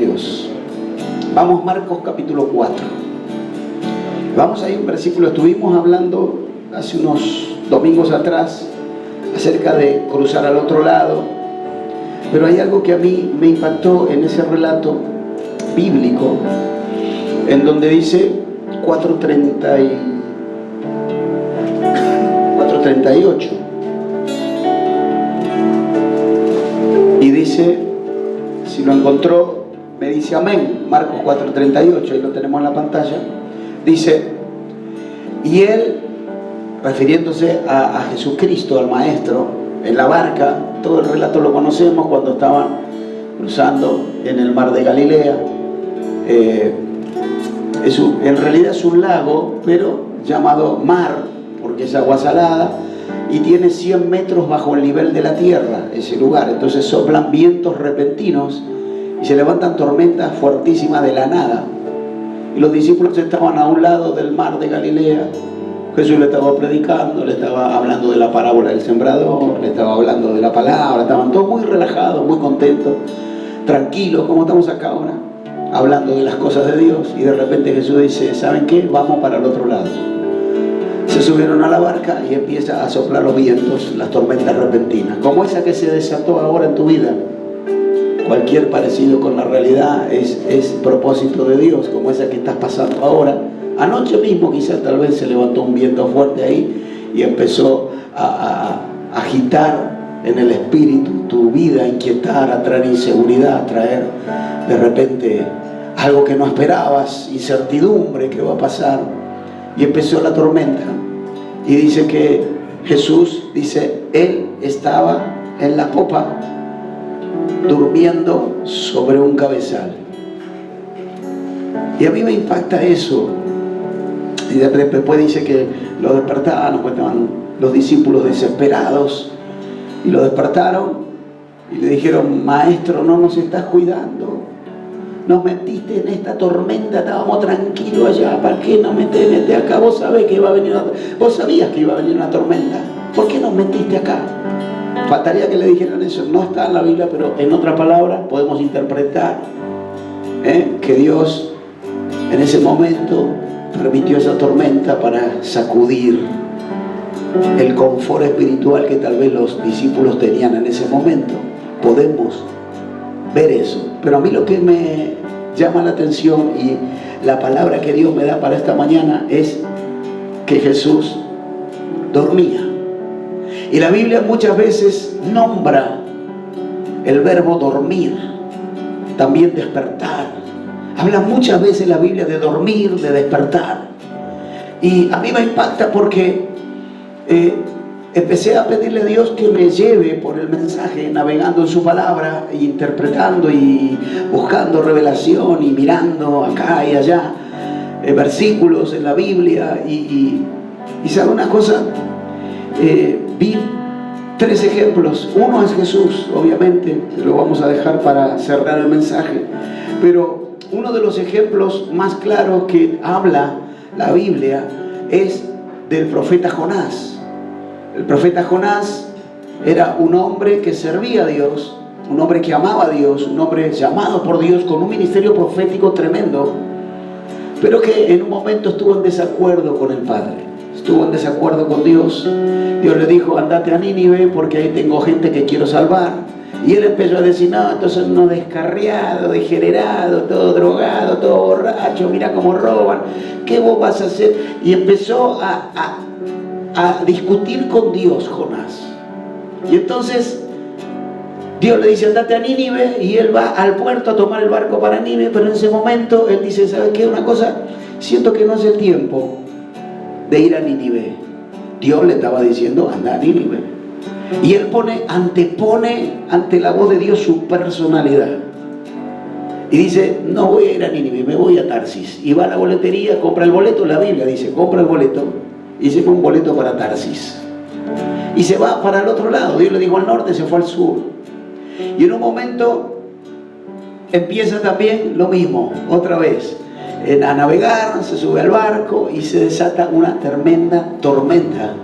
Dios. Vamos, Marcos capítulo 4. Vamos ahí un versículo. Estuvimos hablando hace unos domingos atrás acerca de cruzar al otro lado, pero hay algo que a mí me impactó en ese relato bíblico, en donde dice 4:38, y dice, si lo encontró me dice amén. Marcos 4:38, ahí lo tenemos en la pantalla. Dice, y él, refiriéndose a Jesucristo, al Maestro, en la barca, todo el relato lo conocemos, cuando estaban cruzando en el mar de Galilea. En realidad es un lago, pero llamado mar, porque es agua salada, y tiene 100 metros bajo el nivel de la tierra, ese lugar. Entonces soplan vientos repentinos y se levantan tormentas fuertísimas de la nada. Y los discípulos estaban a un lado del mar de Galilea. Jesús le estaba predicando, le estaba hablando de la parábola del sembrador, le estaba hablando de la palabra. Estaban todos muy relajados, muy contentos, tranquilos, como estamos acá ahora, hablando de las cosas de Dios. Y de repente Jesús dice, ¿saben qué? Vamos para el otro lado. Se subieron a la barca y empieza a soplar los vientos, las tormentas repentinas, como esa que se desató ahora en tu vida. Cualquier parecido con la realidad es propósito de Dios, como esa que estás pasando ahora. Anoche mismo quizás tal vez se levantó un viento fuerte ahí y empezó a agitar en el espíritu tu vida, a inquietar, a traer inseguridad, a traer de repente algo que no esperabas, incertidumbre, ¿qué va a pasar? Y empezó la tormenta. Y dice que Jesús, dice, él estaba en la popa durmiendo sobre un cabezal. Y a mí me impacta eso. Y después dice que lo despertaron, pues estaban los discípulos desesperados, y lo despertaron y le dijeron, Maestro, no nos estás cuidando, nos metiste en esta tormenta, estábamos tranquilos allá, ¿para qué nos metiste acá? Vos sabés que iba a venir vos sabías que iba a venir una tormenta, ¿por qué nos metiste acá? Faltaría que le dijeran eso, no está en la Biblia, pero en otra palabra podemos interpretar que Dios en ese momento permitió esa tormenta para sacudir el confort espiritual que tal vez los discípulos tenían en ese momento. Podemos ver eso, pero a mí lo que me llama la atención y la palabra que Dios me da para esta mañana es que Jesús dormía. Y la Biblia muchas veces nombra el verbo dormir, también despertar. Habla muchas veces la Biblia de dormir, de despertar. Y a mí me impacta porque empecé a pedirle a Dios que me lleve por el mensaje, navegando en su palabra, e interpretando y buscando revelación y mirando acá y allá versículos en la Biblia. Y sabe una cosa, vi 3 ejemplos. Uno es Jesús, obviamente, lo vamos a dejar para cerrar el mensaje, pero uno de los ejemplos más claros que habla la Biblia es del profeta Jonás. El profeta Jonás era un hombre que servía a Dios, un hombre que amaba a Dios, un hombre llamado por Dios con un ministerio profético tremendo, pero que en un momento estuvo en desacuerdo con el Padre, estuvo en desacuerdo con Dios. Dios le dijo, andate a Nínive porque ahí tengo gente que quiero salvar. Y él empezó a decir, no, entonces no, descarriado, degenerado, todo drogado, todo borracho, mira cómo roban, ¿qué vos vas a hacer? Y empezó a discutir con Dios, Jonás. Y entonces Dios le dice, andate a Nínive, y él va al puerto a tomar el barco para Nínive, pero en ese momento él dice, ¿sabes qué? Una cosa, siento que no es el tiempo de ir a Nínive. Dios le estaba diciendo, anda a Nínive. Y él antepone ante la voz de Dios su personalidad. Y dice, no voy a ir a Nínive, me voy a Tarsis. Y va a la boletería, compra el boleto, la Biblia dice, compra el boleto. Y se fue un boleto para Tarsis. Y se va para el otro lado. Dios le dijo al norte, se fue al sur. Y en un momento empieza también lo mismo, otra vez. A navegar, se sube al barco y se desata una tremenda tormenta.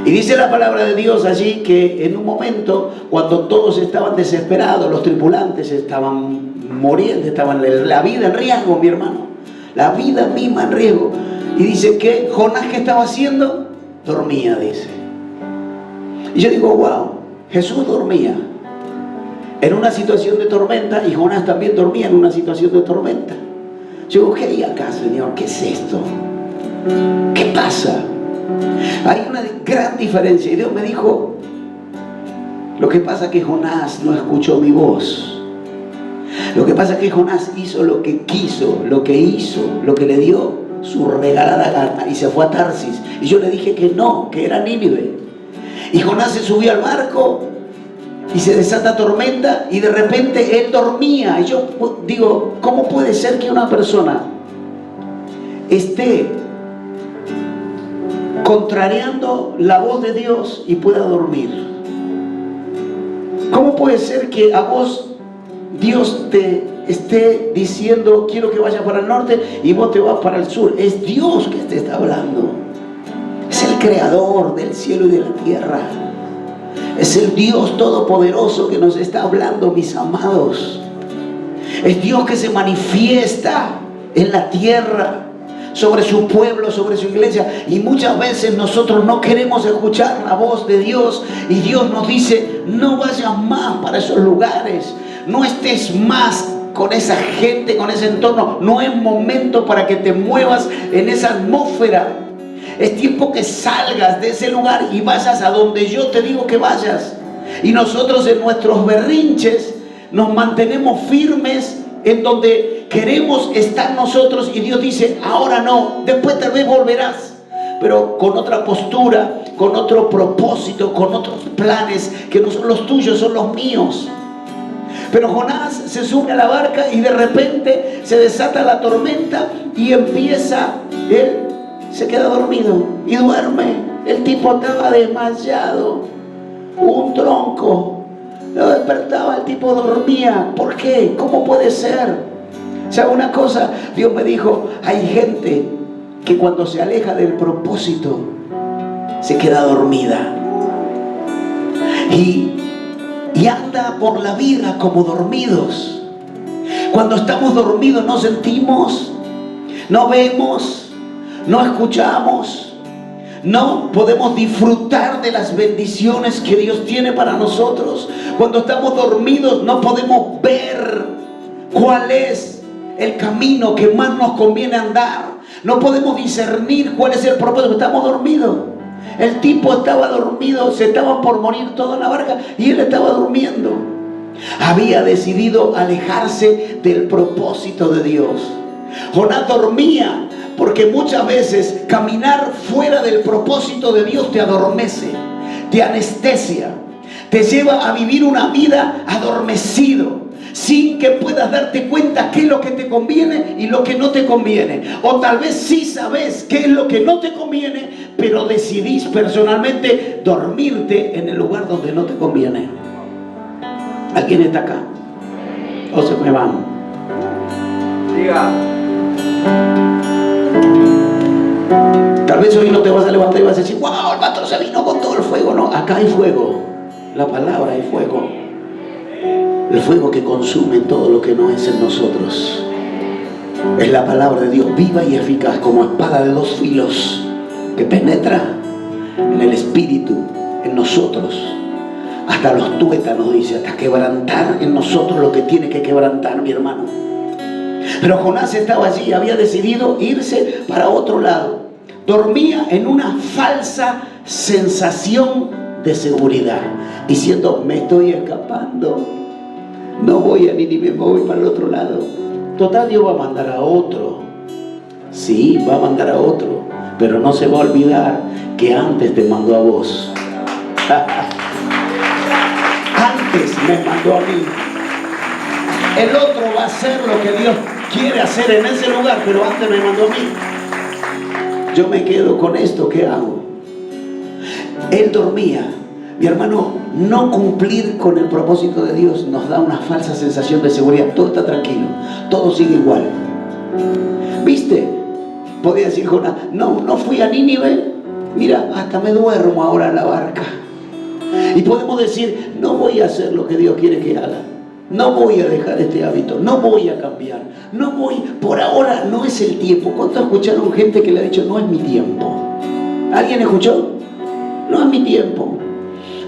Y dice la palabra de Dios allí que en un momento, cuando todos estaban desesperados, los tripulantes estaban muriendo, estaban la vida en riesgo, mi hermano, la vida misma en riesgo. Y dice que Jonás, ¿qué estaba haciendo? Dormía, dice. Y yo digo, wow, Jesús dormía en una situación de tormenta y Jonás también dormía en una situación de tormenta. Yo digo, ¿qué hay acá, Señor? ¿Qué es esto? ¿Qué pasa? Hay una gran diferencia. Y Dios me dijo, lo que pasa es que Jonás no escuchó mi voz. Lo que pasa es que Jonás hizo lo que quiso, lo que hizo, lo que le dio su regalada gana, y se fue a Tarsis. Y yo le dije que no, que era Nínive. Y Jonás se subió al barco y se desata tormenta y de repente él dormía. Y yo digo, ¿cómo puede ser que una persona esté contrariando la voz de Dios y pueda dormir? ¿Cómo puede ser que a vos Dios te esté diciendo quiero que vayas para el norte y vos te vas para el sur? Es Dios que te está hablando. Es el creador del cielo y de la tierra. Es el Dios todopoderoso que nos está hablando, mis amados. Es Dios que se manifiesta en la tierra, sobre su pueblo, sobre su iglesia. Y muchas veces nosotros no queremos escuchar la voz de Dios. Y Dios nos dice, no vayas más para esos lugares. No estés más con esa gente, con ese entorno. No es momento para que te muevas en esa atmósfera. Es tiempo que salgas de ese lugar y vayas a donde yo te digo que vayas. Y nosotros en nuestros berrinches nos mantenemos firmes en donde queremos estar nosotros, y Dios dice, ahora no, después tal vez volverás, pero con otra postura, con otro propósito, con otros planes que no son los tuyos, son los míos. Pero Jonás se sube a la barca y de repente se desata la tormenta y empieza, él se queda dormido y duerme. El tipo estaba desmayado, un tronco. Lo despertaba, el tipo dormía. ¿Por qué? ¿Cómo puede ser? ¿Sabe una cosa? Dios me dijo, hay gente que cuando se aleja del propósito se queda dormida y anda por la vida como dormidos. Cuando estamos dormidos no sentimos, no vemos, no escuchamos, no podemos disfrutar de las bendiciones que Dios tiene para nosotros. Cuando estamos dormidos no podemos ver cuál es el camino que más nos conviene andar. No podemos discernir cuál es el propósito. Estamos dormidos. El tipo estaba dormido, se estaba por morir todo en la barca y él estaba durmiendo. Había decidido alejarse del propósito de Dios. Jonás dormía porque muchas veces caminar fuera del propósito de Dios te adormece, te anestesia, te lleva a vivir una vida adormecido, sin que puedas darte cuenta qué es lo que te conviene y lo que no te conviene. O tal vez sí sabes qué es lo que no te conviene, pero decidís personalmente dormirte en el lugar donde no te conviene. ¿Alguien está acá? ¿O se me van? Diga. Tal vez hoy no te vas a levantar y vas a decir, wow, el pastor se vino con todo el fuego. No, acá hay fuego. La palabra hay fuego. El fuego que consume todo lo que no es en nosotros. Es la palabra de Dios, viva y eficaz, como espada de dos filos, que penetra en el espíritu, en nosotros, hasta los tuétanos, dice, hasta quebrantar en nosotros lo que tiene que quebrantar, mi hermano. Pero Jonás estaba allí, había decidido irse para otro lado. Dormía en una falsa sensación de seguridad, diciendo, me estoy escapando, no voy a Nínive, me voy para el otro lado. Total, Dios va a mandar a otro. Sí, va a mandar a otro, pero no se va a olvidar que antes te mandó a vos. Antes me mandó a mí. El otro va a hacer lo que Dios quiere hacer en ese lugar, pero antes me mandó a mí. Yo me quedo con esto, ¿qué hago? Él dormía. Mi hermano, no cumplir con el propósito de Dios nos da una falsa sensación de seguridad. Todo está tranquilo, todo sigue igual. ¿Viste? Podía decir Jonás, no fui a Nínive Mira, hasta me duermo ahora en la barca. Y podemos decir, no voy a hacer lo que Dios quiere que haga. No voy a dejar este hábito, no voy a cambiar, no voy, por ahora no es el tiempo. ¿Cuántos escucharon gente que le ha dicho, no es mi tiempo? ¿Alguien escuchó? No es mi tiempo,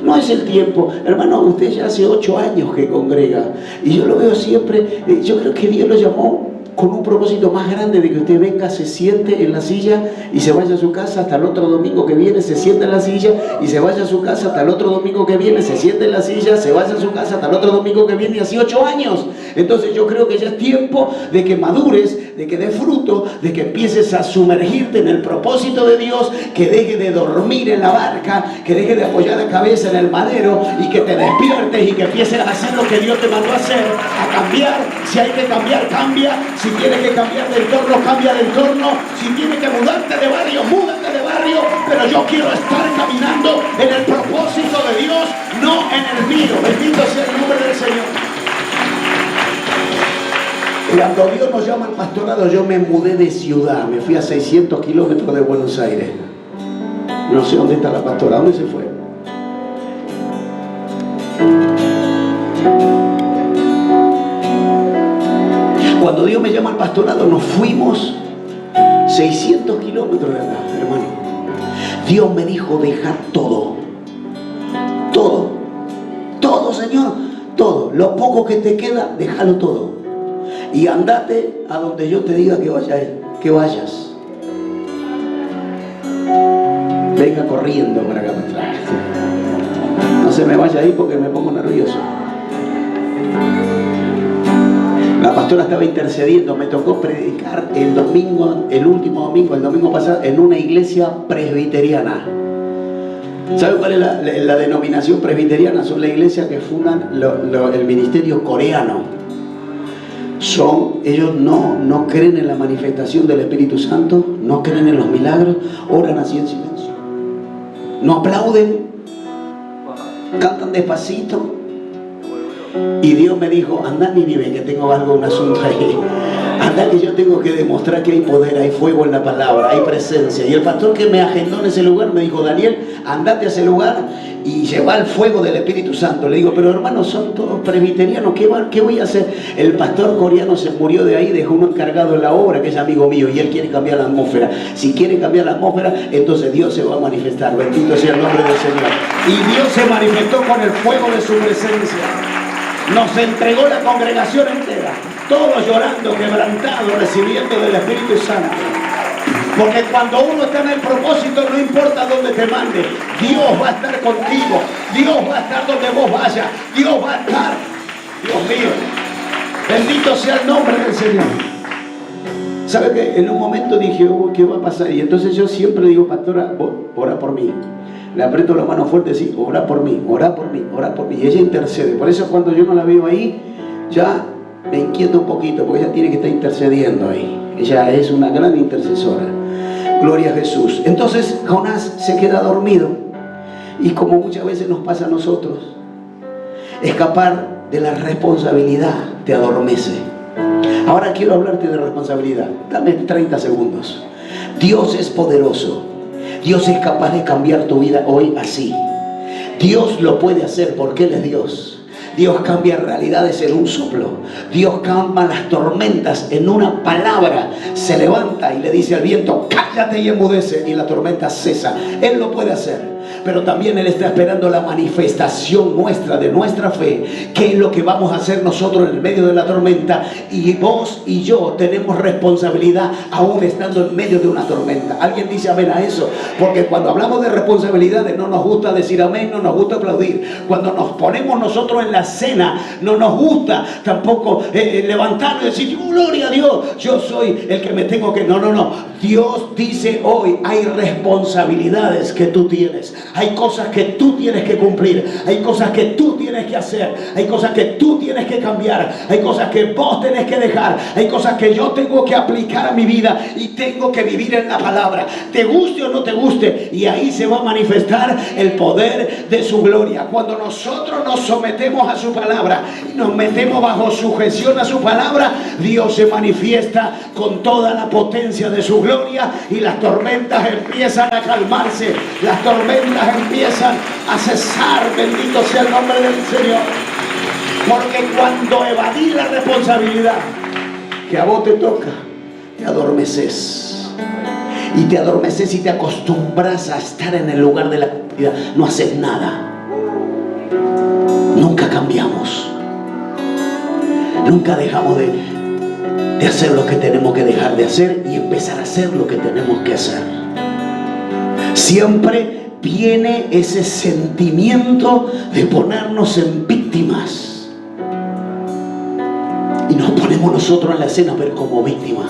no es el tiempo. Hermano, usted ya hace 8 años que congrega y yo lo veo siempre, yo creo que Dios lo llamó con un propósito más grande de que usted venga, se siente en la silla y se vaya a su casa hasta el otro domingo que viene, se sienta en la silla y se vaya a su casa hasta el otro domingo que viene, se sienta en la silla, se vaya a su casa hasta el otro domingo que viene, y así 8 años. Entonces yo creo que ya es tiempo de que madures, de que des fruto, de que empieces a sumergirte en el propósito de Dios, que deje de dormir en la barca, que deje de apoyar la cabeza en el madero y que te despiertes y que empieces a hacer lo que Dios te mandó a hacer, a cambiar. Si hay que cambiar, cambia. Si tienes que cambiar de entorno, cambia de entorno. Si tienes que mudarte de barrio, múdate de barrio. Pero yo quiero estar caminando en el propósito de Dios, no en el mío. Bendito sea el nombre del Señor. Cuando Dios nos llama al pastorado, yo me mudé de ciudad. Me fui a 600 kilómetros de Buenos Aires. No sé dónde está la pastora. ¿Dónde se fue? Cuando Dios me llama al pastorado, nos fuimos 600 kilómetros de acá, hermano. Dios me dijo, dejar todo. Todo. Todo, Señor. Todo. Lo poco que te queda, déjalo todo. Y andate a donde yo te diga que vayas. Venga corriendo para acá para atrás. No se me vaya ahí porque me pongo nervioso. La pastora estaba intercediendo, me tocó predicar el domingo pasado, en una iglesia presbiteriana. ¿Sabe cuál es la denominación presbiteriana? Son la iglesia que fundan el ministerio coreano. Ellos no creen en la manifestación del Espíritu Santo, no creen en los milagros, oran así en silencio. No aplauden, cantan despacito. Y Dios me dijo, anda Nínive, que tengo un asunto ahí. Anda que yo tengo que demostrar que hay poder, hay fuego en la palabra, hay presencia. Y el pastor que me agendó en ese lugar me dijo, Daniel, andate a ese lugar y lleva el fuego del Espíritu Santo. Le digo, pero hermanos, son todos presbiterianos, ¿qué voy a hacer? El pastor coreano se murió de ahí, dejó uno encargado en la obra, que es amigo mío, y él quiere cambiar la atmósfera. Si quiere cambiar la atmósfera, entonces Dios se va a manifestar. Bendito sea el nombre del Señor. Y Dios se manifestó con el fuego de su presencia. Nos entregó la congregación entera, todos llorando, quebrantados, recibiendo del Espíritu Santo. Porque cuando uno está en el propósito, no importa dónde te mande, Dios va a estar contigo, Dios va a estar donde vos vayas, Dios va a estar. Dios mío, bendito sea el nombre del Señor. ¿Sabe qué? En un momento dije, ¿qué va a pasar? Y entonces yo siempre digo, pastora, ora por mí. Le aprieto la mano fuerte y digo, ora por mí, ora por mí, ora por mí. Y ella intercede. Por eso cuando yo no la veo ahí, ya me inquieto un poquito, porque ella tiene que estar intercediendo ahí. Ella es una gran intercesora. Gloria a Jesús. Entonces Jonás se queda dormido. Y como muchas veces nos pasa a nosotros, escapar de la responsabilidad te adormece. Ahora quiero hablarte de responsabilidad. Dame 30 segundos. Dios es poderoso. Dios es capaz de cambiar tu vida hoy así. Dios lo puede hacer porque Él es Dios. Dios cambia realidades en un soplo. Dios calma las tormentas en una palabra. Se levanta y le dice al viento, cállate y enmudece, y la tormenta cesa. Él lo puede hacer. Pero también Él está esperando la manifestación nuestra, de nuestra fe. ¿Qué es lo que vamos a hacer nosotros en el medio de la tormenta? Y vos y yo tenemos responsabilidad aún estando en medio de una tormenta. ¿Alguien dice amén a eso? Porque cuando hablamos de responsabilidades no nos gusta decir amén, no nos gusta aplaudir. Cuando nos ponemos nosotros en la cena, no nos gusta tampoco levantarnos y decir, gloria a Dios, yo soy el que me tengo que... No. Dios dice hoy, hay responsabilidades que tú tienes. Hay cosas que tú tienes que cumplir. Hay cosas que tú tienes que hacer. Hay cosas que tú tienes que cambiar. Hay cosas que vos tenés que dejar. Hay cosas que yo tengo que aplicar a mi vida y tengo que vivir en la palabra. Te guste o no te guste. Y ahí se va a manifestar el poder de su gloria. Cuando nosotros nos sometemos a su palabra y nos metemos bajo sujeción a su palabra, Dios se manifiesta con toda la potencia de su gloria gloria y las tormentas empiezan a calmarse, las tormentas empiezan a cesar. Bendito sea el nombre del Señor. Porque cuando evadís la responsabilidad que a vos te toca, te adormeces. Y te adormeces y te acostumbras a estar en el lugar de la comodidad. No haces nada. Nunca cambiamos. Nunca dejamos de hacer lo que tenemos que dejar de hacer y empezar a hacer lo que tenemos que hacer. Siempre viene ese sentimiento de ponernos en víctimas. Y nos ponemos nosotros en la escena, pero como víctimas.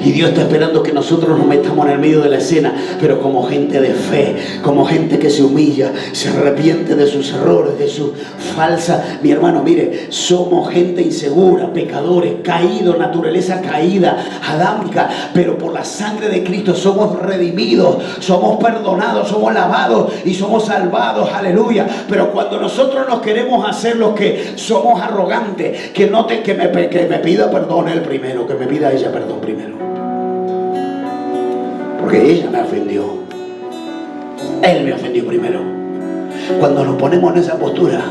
Y Dios está esperando que nosotros nos metamos en el medio de la escena, pero como gente de fe, como gente que se humilla, se arrepiente de sus errores, de su falsa. Mi hermano, mire, somos gente insegura, pecadores, caídos, naturaleza caída, adámica, pero por la sangre de Cristo somos redimidos, somos perdonados, somos lavados y somos salvados, aleluya. Pero cuando nosotros nos queremos hacer los que somos arrogantes, que me pida perdón él primero, que me pida ella perdón primero. Porque ella me ofendió. Él me ofendió primero. Cuando nos ponemos en esa postura,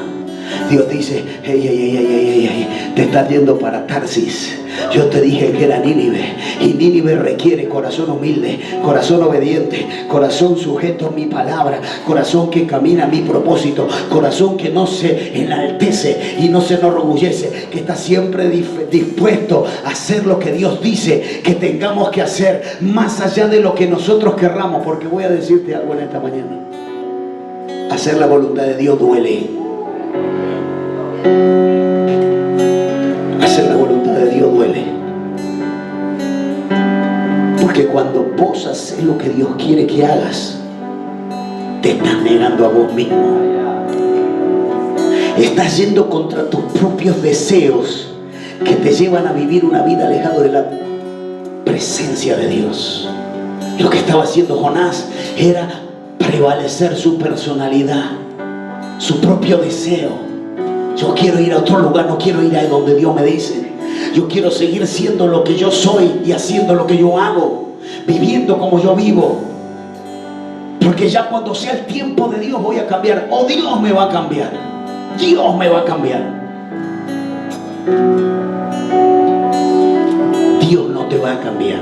Dios dice: te estás yendo para Tarsis. Yo te dije que era Nínive. Y Nínive requiere corazón humilde, corazón obediente, corazón sujeto a mi palabra, corazón que camina a mi propósito, corazón que no se enaltece y no se enorgullece, que está siempre dispuesto a hacer lo que Dios dice que tengamos que hacer, más allá de lo que nosotros querramos. Porque voy a decirte algo en esta mañana: hacer la voluntad de Dios duele. Hacer la voluntad de Dios duele. Porque cuando vos haces lo que Dios quiere que hagas, te estás negando a vos mismo. Estás yendo contra tus propios deseos que te llevan a vivir una vida alejada de la presencia de Dios. Lo que estaba haciendo Jonás era prevalecer su personalidad, su propio deseo. Yo quiero ir a otro lugar, no quiero ir a donde Dios me dice. Yo quiero seguir siendo lo que yo soy y haciendo lo que yo hago, viviendo como yo vivo. Porque ya cuando sea el tiempo de Dios voy a cambiar, o Dios me va a cambiar. Dios me va a cambiar. Dios no te va a cambiar.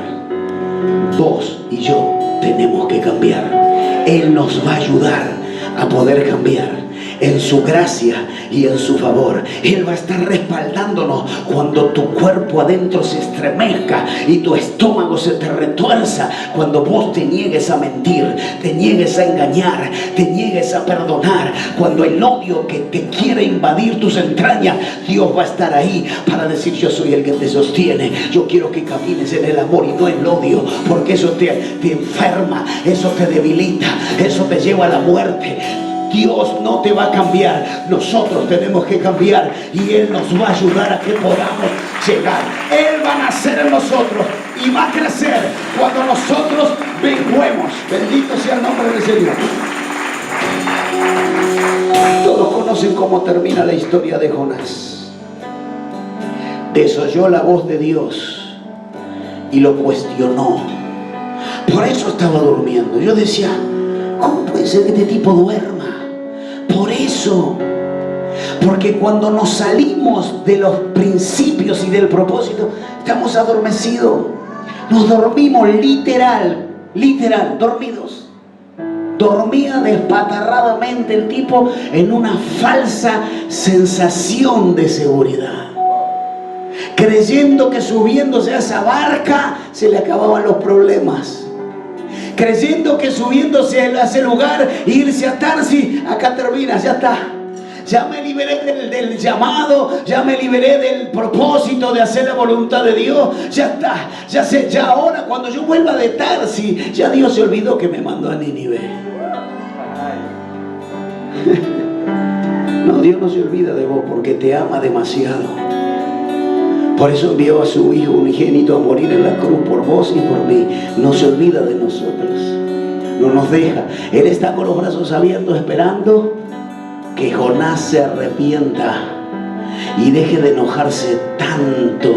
Vos y yo tenemos que cambiar. Él nos va a ayudar a poder cambiar en su gracia y en su favor. Él va a estar respaldándonos cuando tu cuerpo adentro se estremezca y tu estómago se te retuerza, cuando vos te niegues a mentir, te niegues a engañar, te niegues a perdonar, cuando el odio que te quiere invadir tus entrañas, Dios va a estar ahí para decir: yo soy el que te sostiene. Yo quiero que camines en el amor y no en el odio, porque eso te enferma, eso te debilita, eso te lleva a la muerte. Dios no te va a cambiar, nosotros tenemos que cambiar, y Él nos va a ayudar a que podamos llegar. Él va a nacer en nosotros y va a crecer cuando nosotros menguemos. Bendito sea el nombre del Señor. Todos conocen cómo termina la historia de Jonás. Desoyó la voz de Dios y lo cuestionó. Por eso estaba durmiendo. Yo decía: ¿cómo puede ser que este tipo duerma? Por eso, porque cuando nos salimos de los principios y del propósito, estamos adormecidos. Nos dormimos literal, dormidos. Dormía despatarradamente el tipo en una falsa sensación de seguridad, creyendo que subiéndose a esa barca se le acababan los problemas. Creyendo que subiéndose a ese lugar, irse a Tarsis, acá termina, ya está. Ya me liberé del llamado, ya me liberé del propósito de hacer la voluntad de Dios. Ya está, ya sé, ya ahora cuando yo vuelva de Tarsis, ya Dios se olvidó que me mandó a Nínive. No, Dios no se olvida de vos porque te ama demasiado. Por eso envió a su Hijo unigénito a morir en la cruz por vos y por mí. No se olvida de nosotros, no nos deja. Él está con los brazos abiertos esperando que Jonás se arrepienta y deje de enojarse tanto.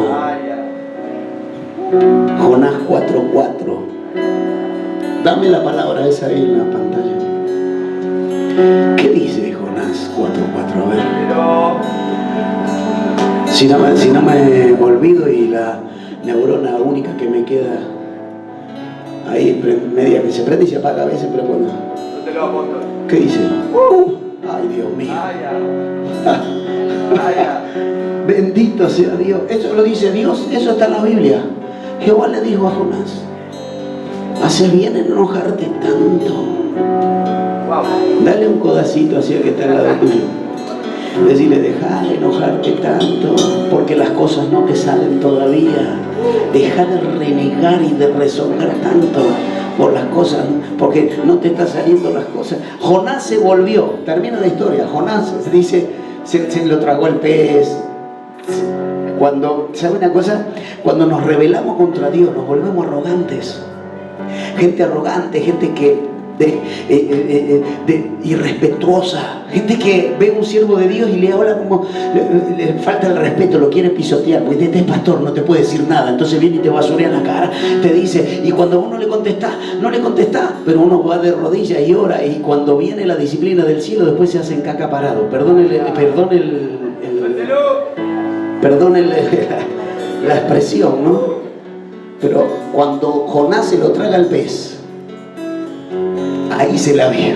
Jonás 4:4. Dame la palabra esa ahí en la pantalla. ¿Qué dice Jonás 4:4? A ver. Si no me olvido y la neurona única que me queda ahí, media que se prende y se apaga a veces, pero bueno. No te lo apunto. ¿Qué dice? Ay, Dios mío. Bendito sea Dios. Eso lo dice Dios, eso está en la Biblia. Jehová le dijo a Jonás: hace bien en enojarte tanto. Wow. Dale un codacito hacia el que está al lado tuyo. Decirle: deja de enojarte tanto, porque las cosas no te salen todavía. Deja de renegar y de rezongar tanto por las cosas, porque no te están saliendo las cosas. Jonás se volvió, termina la historia. Jonás dice, se lo tragó el pez. ¿Sabe una cosa? Cuando nos rebelamos contra Dios, nos volvemos arrogantes. Gente arrogante, gente que irrespetuosa, gente que ve a un siervo de Dios y le habla como le falta el respeto, lo quiere pisotear, porque este es pastor, no te puede decir nada, entonces viene y te basurea en la cara, te dice, y cuando uno le contesta, no le contesta, pero uno va de rodillas y ora, y cuando viene la disciplina del cielo, después se hacen caca parado. Perdón la expresión, ¿no? Pero cuando Jonás se lo traga al pez, ahí se la vio.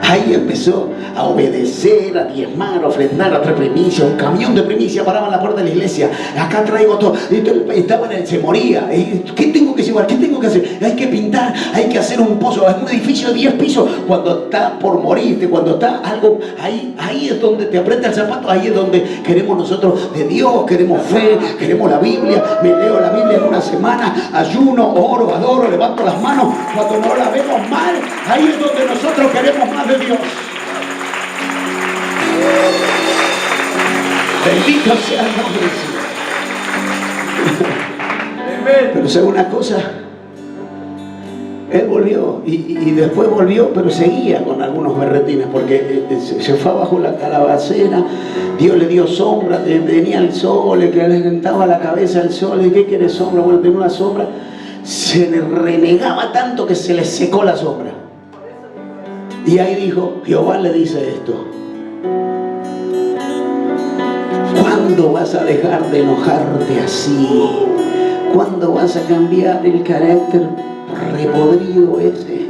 Ahí empezó a obedecer, a diezmar, a ofrendar, a traer primicia. Un camión de primicia paraba en la puerta de la iglesia. Acá traigo todo. Se moría. ¿Qué tengo que llevar? ¿Qué tengo que hacer? Hay que pintar, hay que hacer un pozo. Es un edificio de 10 pisos. Cuando está por morirte, cuando está algo, ahí es donde te aprieta el zapato. Ahí es donde queremos nosotros de Dios, queremos fe, queremos la Biblia. Me leo la Biblia en una semana, ayuno, oro, adoro, levanto las manos. Cuando no la vemos mal, ahí es donde nosotros queremos más de Dios. Bendito sea el nombre de Dios. Pero sabe una cosa, él volvió y después volvió, pero seguía con algunos berretines, porque se fue abajo la calabacera. Dios le dio sombra, venía el sol, le calentaba la cabeza el sol. ¿Y qué quiere sombra? Bueno, tenía una sombra. Se le renegaba tanto que se le secó la sombra. Y ahí dijo, Jehová le dice esto: ¿cuándo vas a dejar de enojarte así? ¿Cuándo vas a cambiar el carácter repodrido ese?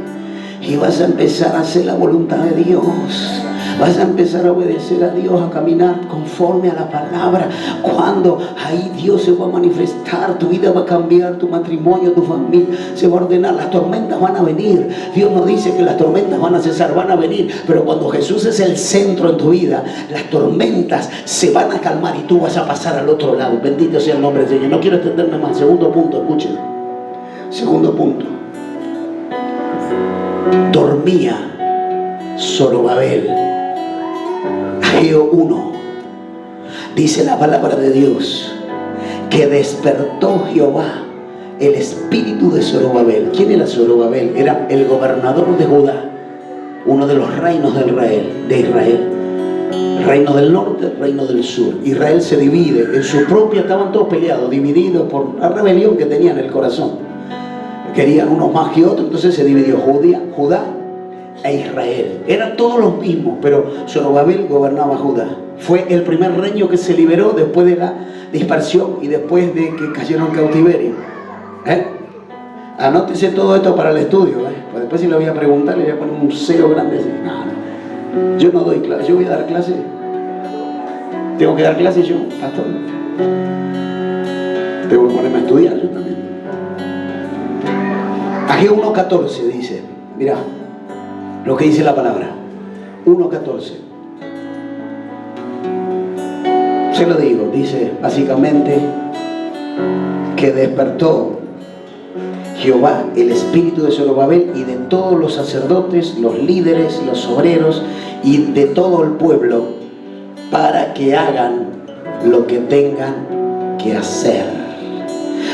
Y vas a empezar a hacer la voluntad de Dios. Vas a empezar a obedecer a Dios, a caminar conforme a la palabra. Cuando ahí Dios se va a manifestar, tu vida va a cambiar, tu matrimonio, tu familia se va a ordenar. Las tormentas van a venir. Dios no dice que las tormentas van a cesar, van a venir. Pero cuando Jesús es el centro en tu vida, las tormentas se van a calmar y tú vas a pasar al otro lado. Bendito sea el nombre del Señor. No quiero extenderme más. Segundo punto, escuchen. Segundo punto. Dormía Zorobabel. Ageo 1. Dice la palabra de Dios que despertó Jehová el espíritu de Zorobabel. ¿Quién era Zorobabel? Era el gobernador de Judá, uno de los reinos de Israel. El reino del norte, el reino del sur. Israel se divide en su propia, estaban todos peleados, divididos por la rebelión que tenían en el corazón. Querían unos más que otros, entonces se dividió Judá e Israel. Eran todos los mismos, pero Zorobabel gobernaba Judá. Fue el primer reino que se liberó después de la dispersión y después de que cayeron en cautiverio. Anótese todo esto para el estudio, pues después si le voy a preguntar le voy a poner un cero grande así. No, yo no doy clase, yo voy a dar clase. Tengo que dar clase yo, pastor. Tengo que ponerme a estudiar yo también. Ageo 1:14 dice, mira lo que dice la palabra. 1:14. Se lo digo, dice básicamente que despertó Jehová el espíritu de Zorobabel y de todos los sacerdotes, los líderes, los obreros y de todo el pueblo para que hagan lo que tengan que hacer.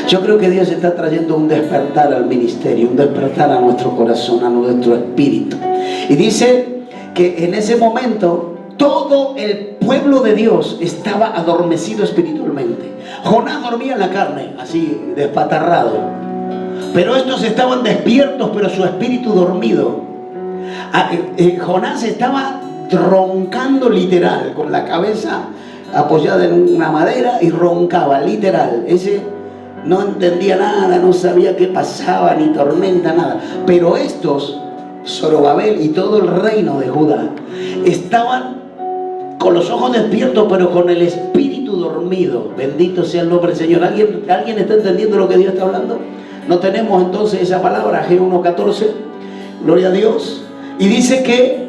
Yo creo que Dios está trayendo un despertar al ministerio, un despertar a nuestro corazón, a nuestro espíritu. Y dice que en ese momento todo el pueblo de Dios estaba adormecido espiritualmente. Jonás dormía en la carne, así despatarrado. Pero estos estaban despiertos, pero su espíritu dormido. Jonás estaba roncando literal, con la cabeza apoyada en una madera y roncaba literal. Ese no entendía nada, no sabía qué pasaba, ni tormenta, nada. Pero estos, Zorobabel y todo el reino de Judá, estaban con los ojos despiertos, pero con el espíritu dormido. Bendito sea el nombre del Señor. ¿Alguien está entendiendo lo que Dios está hablando? No tenemos entonces esa palabra, G1:14, gloria a Dios. Y dice que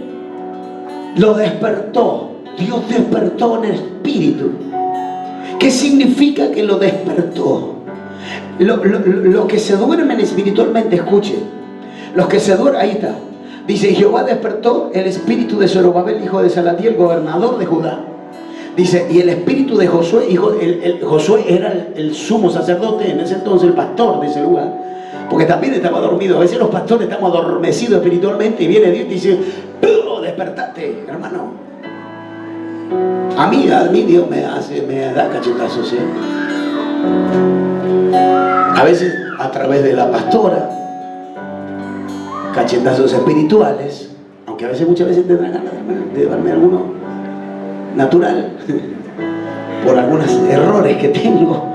lo despertó. Dios despertó en espíritu. ¿Qué significa que lo despertó? Los que se duermen espiritualmente, escuchen. Los que se duermen, ahí está. Dice, Jehová despertó el espíritu de Zorobabel, hijo de Salatiel, gobernador de Judá. Dice, y el espíritu de Josué, Josué era el sumo sacerdote en ese entonces, el pastor de ese lugar, porque también estaba dormido. A veces los pastores estamos adormecidos espiritualmente y viene Dios y dice, ¡pum! Despertate, hermano. A mí Dios me da cachetazos, ¿eh? A veces a través de la pastora, cachetazos espirituales, aunque a veces, muchas veces tendrán ganas de darme alguno natural por algunos errores que tengo,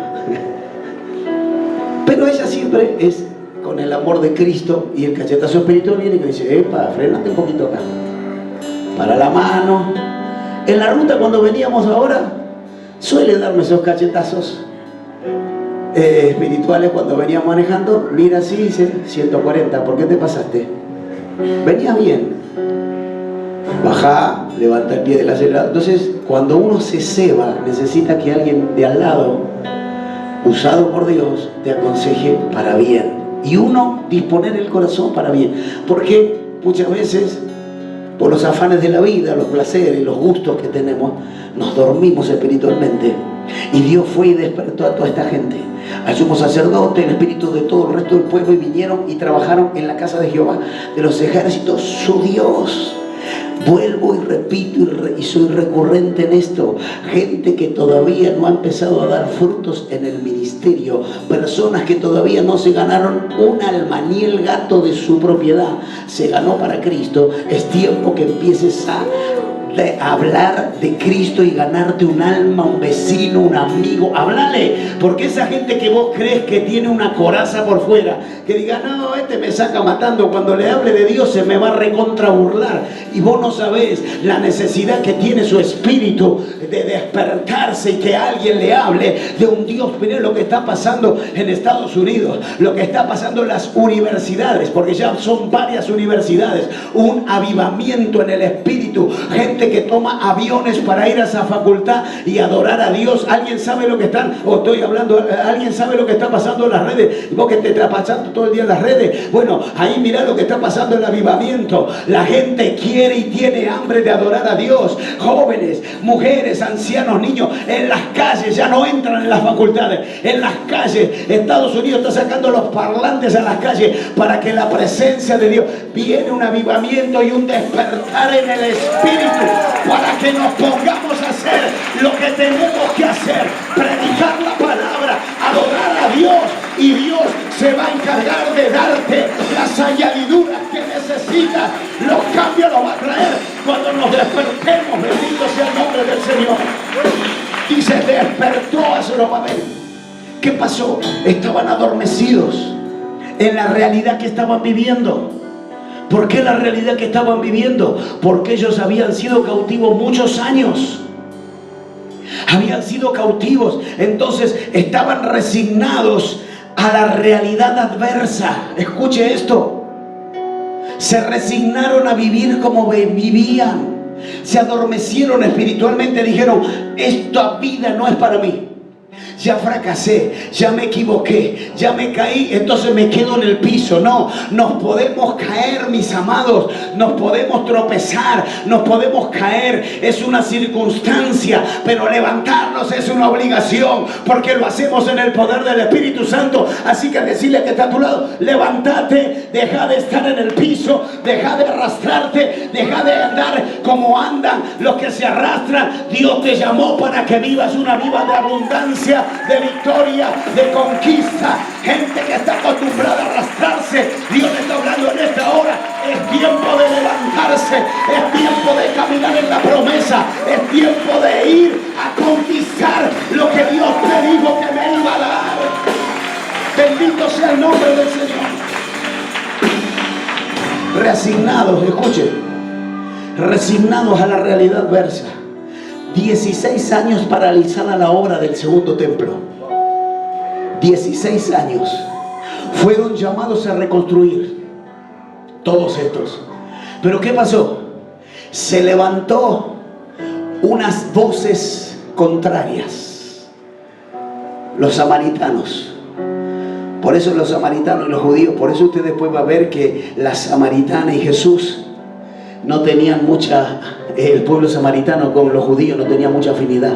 pero ella siempre es con el amor de Cristo, y el cachetazo espiritual viene y me dice, epa, frénate un poquito acá, para la mano. En la ruta cuando veníamos ahora suele darme esos cachetazos espirituales cuando venía manejando. Mira, así dice 140, ¿por qué te pasaste? Venías bien, baja, levanta el pie del acelerador. Entonces, cuando uno se ceba, necesita que alguien de al lado, usado por Dios, te aconseje para bien, y uno disponer el corazón para bien, porque muchas veces por los afanes de la vida, los placeres, los gustos que tenemos, nos dormimos espiritualmente. Y Dios fue y despertó a toda esta gente, al sumo sacerdote, el espíritu de todo el resto del pueblo, y vinieron y trabajaron en la casa de Jehová de los ejércitos, su Dios. Vuelvo y repito y soy recurrente en esto. Gente que todavía no ha empezado a dar frutos en el ministerio. Personas que todavía no se ganaron un alma, ni el gato de su propiedad se ganó para Cristo. Es tiempo que empieces a hablar de Cristo y ganarte un alma, un vecino, un amigo. Háblale, porque esa gente que vos crees que tiene una coraza por fuera, que diga, no, este me saca matando, cuando le hable de Dios se me va a recontra burlar. Y vos no sabés la necesidad que tiene su espíritu de despertarse y que alguien le hable de un Dios. Miren lo que está pasando en Estados Unidos, lo que está pasando en las universidades, porque ya son varias universidades, un avivamiento en el espíritu, gente que toma aviones para ir a esa facultad y adorar a Dios. ¿Alguien sabe lo que están, o estoy hablando, alguien sabe lo que está pasando en las redes? Vos que te estás pasando todo el día en las redes, bueno, ahí mirá lo que está pasando en el avivamiento. La gente quiere y tiene hambre de adorar a Dios. Jóvenes, mujeres, ancianos, niños, en las calles, ya no entran en las facultades, en las calles. Estados Unidos está sacando los parlantes a las calles para que la presencia de Dios, viene un avivamiento y un despertar en el espíritu, para que nos pongamos a hacer lo que tenemos que hacer: predicar la palabra, adorar a Dios, y Dios se va a encargar de darte las añadiduras que necesitas. Los cambios los va a traer cuando nos despertemos. Bendito sea el nombre del Señor. Dice, despertó a Zorobabel. ¿Qué pasó? Estaban adormecidos en la realidad que estaban viviendo. ¿Por qué la realidad que estaban viviendo? Porque ellos habían sido cautivos muchos años. Habían sido cautivos. Entonces estaban resignados a la realidad adversa. Escuche esto. Se resignaron a vivir como vivían. Se adormecieron espiritualmente. Dijeron, esta vida no es para mí. Ya fracasé, ya me equivoqué, ya me caí, entonces me quedo en el piso. No, nos podemos caer, mis amados, nos podemos tropezar, nos podemos caer, es una circunstancia, pero levantarnos es una obligación, porque lo hacemos en el poder del Espíritu Santo. Así que decirle que está a tu lado, levántate, deja de estar en el piso, deja de arrastrarte, deja de andar como andan los que se arrastran. Dios te llamó para que vivas una vida de abundancia, de victoria, de conquista. Gente que está acostumbrada a Bendito sea el nombre del Señor. Reasignados, escuchen, resignados a la realidad adversa. 16 años paralizada la obra del segundo templo. 16 años. Fueron llamados a reconstruir todos estos. Pero ¿qué pasó? Se levantó unas voces contrarias. Los samaritanos. Por eso los samaritanos y los judíos, por eso usted después va a ver que la samaritana y Jesús no tenían mucha, el pueblo samaritano con los judíos no tenía mucha afinidad,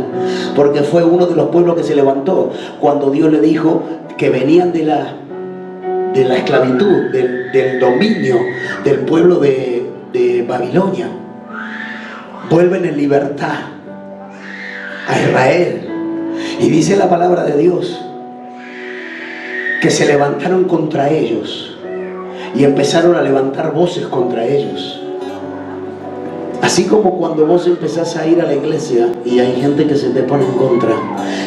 porque fue uno de los pueblos que se levantó cuando Dios le dijo que venían de la esclavitud, del dominio del pueblo de Babilonia. Vuelven en libertad a Israel. Y dice la palabra de Dios que se levantaron contra ellos y empezaron a levantar voces contra ellos. Así como cuando vos empezás a ir a la iglesia y hay gente que se te pone en contra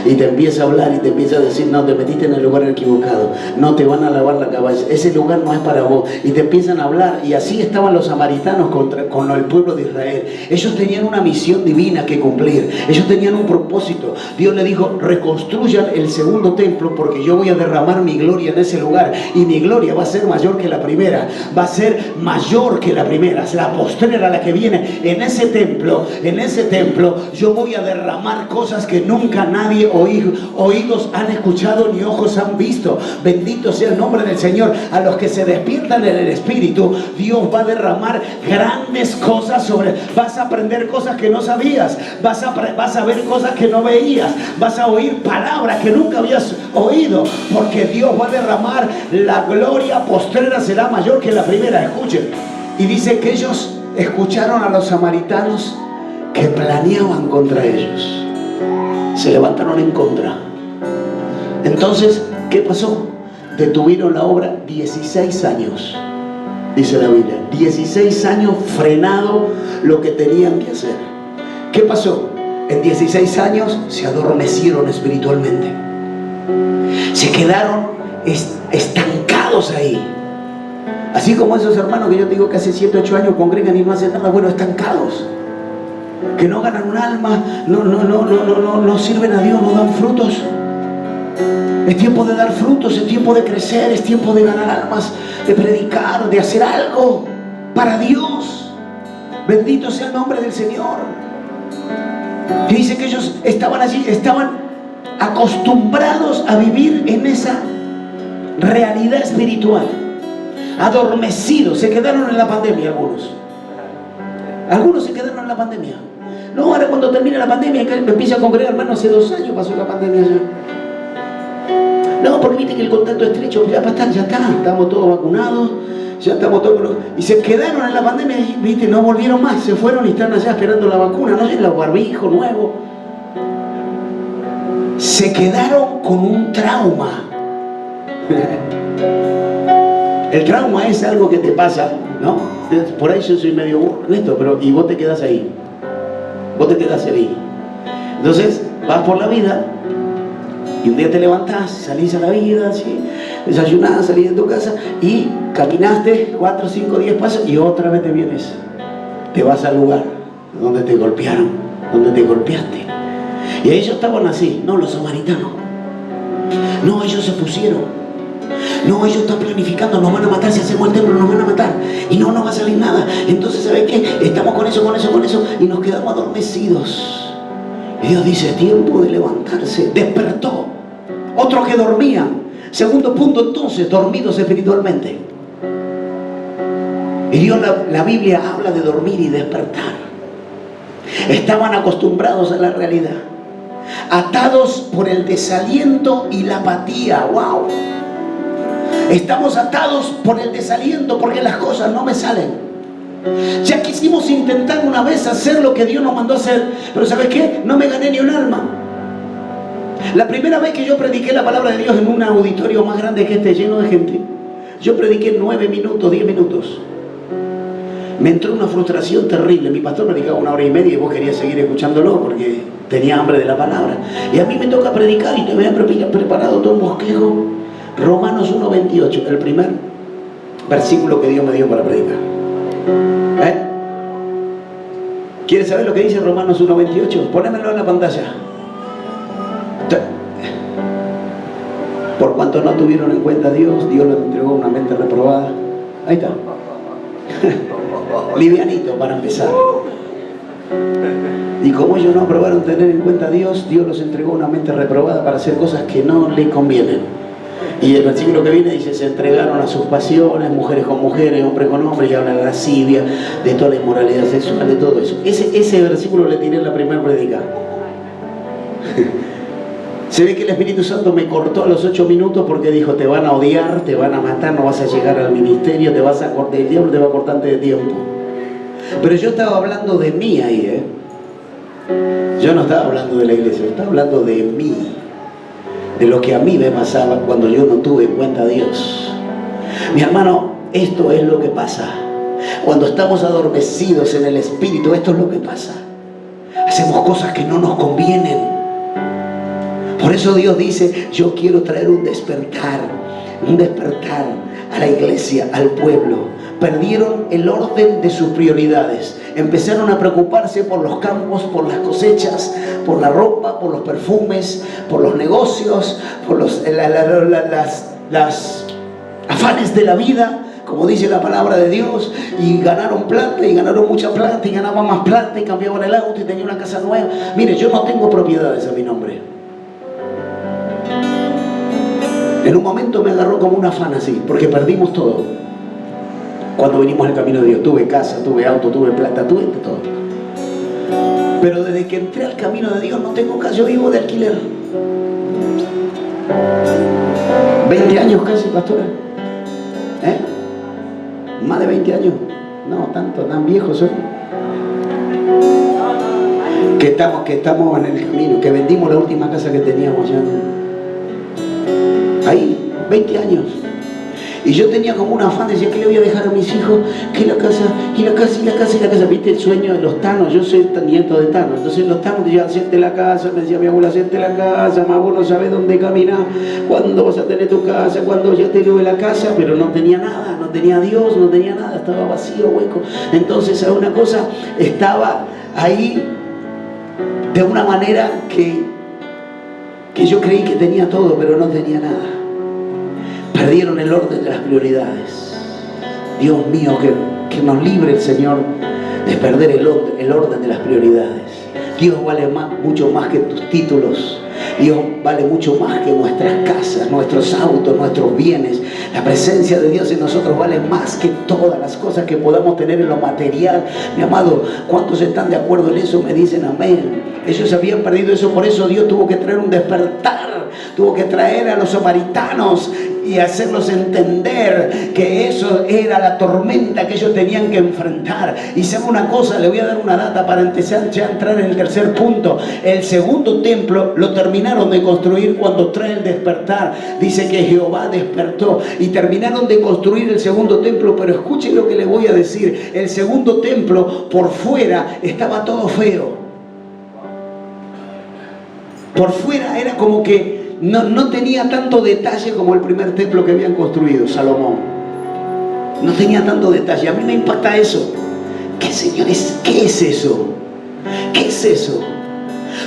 y te empieza a hablar y te empieza a decir: no, te metiste en el lugar equivocado, no, te van a lavar la cabeza, ese lugar no es para vos, y te empiezan a hablar. Y así estaban los samaritanos con el pueblo de Israel. Ellos tenían una misión divina que cumplir, ellos tenían un propósito. Dios le dijo: reconstruyan el segundo templo, porque yo voy a derramar mi gloria en ese lugar, y mi gloria va a ser mayor que la primera, va a ser mayor que la primera, es la postrera la que viene. En ese templo yo voy a derramar cosas que nunca nadie oídos han escuchado ni ojos han visto. Bendito sea el nombre del Señor. A los que se despiertan en el Espíritu, Dios va a derramar grandes cosas vas a aprender cosas que no sabías, vas a ver cosas que no veías, vas a oír palabras que nunca habías oído, porque Dios va a derramar la gloria postrera, será mayor que la primera. Escuchen. Y dice que ellos escucharon a los samaritanos que planeaban contra ellos. Se levantaron en contra. Entonces, ¿qué pasó? Detuvieron la obra 16 años. Dice la Biblia, 16 años frenado lo que tenían que hacer. ¿Qué pasó? En 16 años se adormecieron espiritualmente. Se quedaron estancados ahí. Así como esos hermanos que yo digo que hace 7, 8 años congregan y no hacen nada, bueno, estancados, que no ganan un alma, no sirven a Dios, no dan frutos. Es tiempo de dar frutos, es tiempo de crecer, es tiempo de ganar almas, de predicar, de hacer algo para Dios. Bendito sea el nombre del Señor. Y dice que ellos estaban allí, estaban acostumbrados a vivir en esa realidad espiritual. Adormecidos, se quedaron en la pandemia algunos se quedaron en la pandemia. No, ahora cuando termine la pandemia, que me empiece a congregar, hermano, hace 2 años pasó la pandemia ya. No, porque viste que el contacto estrecho ya está, estamos todos vacunados, ya estamos todos, y se quedaron en la pandemia, viste, no volvieron más, se fueron y están allá esperando la vacuna, no sé, los barbijos nuevos. Se quedaron con un trauma. El trauma es algo que te pasa, ¿no? Por ahí yo soy medio burro en esto, pero y vos te quedas ahí. Vos te quedas ahí. Entonces, vas por la vida y un día te levantás, salís a la vida, ¿sí? Desayunás, salís de tu casa y caminaste 4, 5, 10 pasos y otra vez te vienes. Te vas al lugar donde te golpearon, donde te golpeaste. Y ellos estaban así, no, los samaritanos. No, ellos se pusieron. No, ellos están planificando, nos van a matar, si hacemos el templo nos van a matar y no nos va a salir nada. Entonces, ¿sabes qué? Estamos con eso y nos quedamos adormecidos. Y Dios dice: tiempo de levantarse. Despertó. Otros que dormían. Segundo punto, entonces, dormidos espiritualmente. Y Dios, la Biblia habla de dormir y despertar. Estaban acostumbrados a la realidad, atados por el desaliento y la apatía. ¡Wow! Estamos atados por el desaliento, porque las cosas no me salen. Ya quisimos intentar una vez hacer lo que Dios nos mandó a hacer, pero ¿sabes qué? No me gané ni un alma. La primera vez que yo prediqué la palabra de Dios en un auditorio más grande que este, lleno de gente, yo prediqué 9 minutos, 10 minutos. Me entró una frustración terrible. Mi pastor predicaba 1 hora y media y vos querías seguir escuchándolo porque tenía hambre de la palabra. Y a mí me toca predicar y te había preparado todo un bosquejo Romanos 1:28, el primer versículo que Dios me dio para predicar. ¿Quieres saber lo que dice Romanos 1:28? Ponémelo en la pantalla. Por cuanto no tuvieron en cuenta a Dios, Dios les entregó una mente reprobada. Ahí está. Livianito para empezar. Y como ellos no aprobaron tener en cuenta a Dios, Dios los entregó una mente reprobada para hacer cosas que no le convienen. Y el versículo que viene dice: se entregaron a sus pasiones, mujeres con mujeres, hombres con hombres, y habla de la lascivia, de toda la inmoralidad sexual, de todo eso. Ese versículo le tiré en la primera predicada. Se ve que el Espíritu Santo me cortó a los 8 minutos porque dijo: te van a odiar, te van a matar, no vas a llegar al ministerio, el diablo te va a cortar antes de tiempo. Pero yo estaba hablando de mí ahí, Yo no estaba hablando de la iglesia, yo estaba hablando de mí, de lo que a mí me pasaba cuando yo no tuve en cuenta a Dios. Mi hermano, esto es lo que pasa. Cuando estamos adormecidos en el Espíritu, esto es lo que pasa. Hacemos cosas que no nos convienen. Por eso Dios dice: yo quiero traer un despertar a la iglesia, al pueblo. Perdieron el orden de sus prioridades. Empezaron a preocuparse por los campos, por las cosechas, por la ropa, por los perfumes, por los negocios, por las afanes de la vida, como dice la palabra de Dios. Y ganaron plata, y ganaron mucha plata, y ganaban más plata, y cambiaban el auto, y tenían una casa nueva. Mire, yo no tengo propiedades a mi nombre. En un momento me agarró como un afán así, porque perdimos todo. Cuando vinimos al camino de Dios, tuve casa, tuve auto, tuve plata, tuve todo. Pero desde que entré al camino de Dios no tengo casa, yo vivo de alquiler. 20 años casi, pastora. Más de 20 años. No, tanto, tan viejo soy. Que estamos en el camino, que vendimos la última casa que teníamos ya. Ahí, 20 años. Y yo tenía como un afán, decía: ¿qué le voy a dejar a mis hijos? Que la casa, y la casa, y la casa, y la casa. ¿Viste el sueño de los tanos? Yo soy nieto de Tano. Entonces los tanos decían: hacerte la casa. Me decía mi abuela: hacerte la casa, más vos no sabés dónde caminar, cuándo vas a tener tu casa, cuándo ya te tuve la casa. Pero no tenía nada, no tenía Dios, no tenía nada, estaba vacío, hueco. Entonces, ¿sabes una cosa? Estaba ahí de una manera que yo creí que tenía todo, pero no tenía nada. Perdieron el orden de las prioridades. Dios mío, que nos libre el Señor de perder el orden de las prioridades. Dios vale mucho más que tus títulos. Dios vale mucho más que nuestras casas, nuestros autos, nuestros bienes. La presencia de Dios en nosotros vale más que todas las cosas que podamos tener en lo material. Mi amado, ¿cuántos están de acuerdo en eso? Me dicen amén. Ellos habían perdido eso, por eso Dios tuvo que traer un despertar. Tuvo que traer a los samaritanos y hacerlos entender que eso era la tormenta que ellos tenían que enfrentar. Y sabe una cosa, le voy a dar una data para empezar ya a entrar en el tercer punto. El segundo templo lo terminaron de construir cuando trae el despertar. Dice que Jehová despertó y terminaron de construir el segundo templo. Pero escuchen lo que le voy a decir: el segundo templo por fuera estaba todo feo. Por fuera era como que no tenía tanto detalle como el primer templo que habían construido, Salomón. No tenía tanto detalle. A mí me impacta eso. ¿Qué, señores? ¿Qué es eso? ¿Qué es eso?